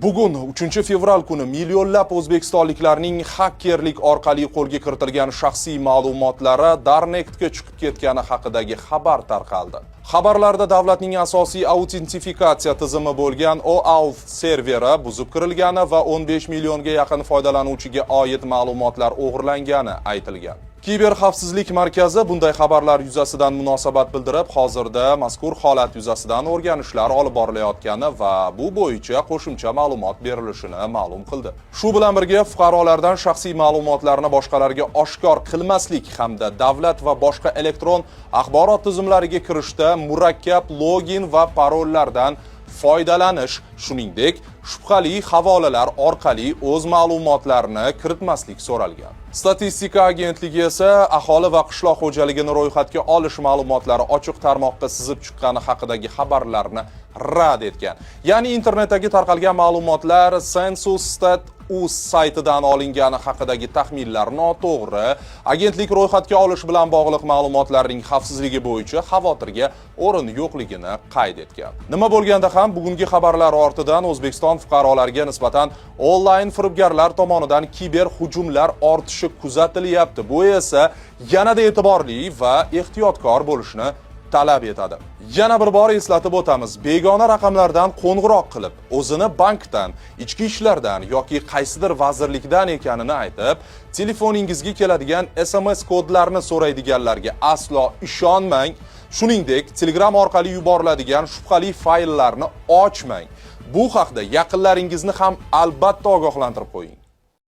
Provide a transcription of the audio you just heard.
Bugun 3-fevral kuni millionlab o'zbekistonliklarning hakkerlik orqali qo'lga kiritilgan shaxsiy ma'lumotlari Darknetga chiqib ketgani haqidagi xabar tarqaldi. Xabarlarda davlatning asosiy autentifikatsiya tizimi bo'lgan OAuth serveri buzib kirilgani va 15 millionga yaqin foydalanuvchiga oid ma'lumotlar o'g'irlangani aytilgan. Kiber xavfsizlik markazi bunday xabarlar yuzasidan munosabat bildirib, hozirda mazkur holat yuzasidan o'rganishlar olib borilayotgani va bu bo'yicha qo'shimcha ma'lumot berilishini ma'lum qildi. Shu bilan birga fuqarolardan shaxsiy ma'lumotlarni boshqalarga oshkor qilmaslik hamda davlat va boshqa elektron axborot tizimlariga kirishda murakkab login va parollardan foydalanish, shuningdek, shubhali havolalar orqali o'z ma'lumotlarini kiritmaslik so'ralgan. Statistika agentligi esa aholi va qishloq xo'jaligini ro'yxatga olish ma'lumotlari ochiq tarmoqqa sizib chiqqani haqidagi xabarlarni rad etgan. Ya'ni internetdagi tarqalgan ma'lumotlar Census.uz saytidan olingani haqidagi taxminlar noto'g'ri, agentlik ro'yxatga olish bilan bog'liq ma'lumotlarning xavfsizligi bo'yicha xavotirga o'rin yo'qligini qayd etgan. Nima bo'lganda ham bugungi xabarlar ortidan O'zbekiston fuqarolariga nisbatan onlayn firibgarlar tomonidan kiber hujumlar ortishi kuzatilyapti. Bu esa yanada e'tiborli va ehtiyotkor bo'lishni talab etadi. Yana bir bor eslatib o'tamiz. Begona raqamlardan qo'ng'iroq qilib, o'zini bankdan, ichki ishlardan yoki qaysidir vazirlikdan ekanini aytib, telefoningizga keladigan SMS kodlarni so'raydiganlarga aslo ishonmang. Shuningdek, Telegram orqali yuboriladigan shubhali fayllarni ochmang. Bu haqda yaqinlaringizni ham albatta ogohlantirib qo'ying.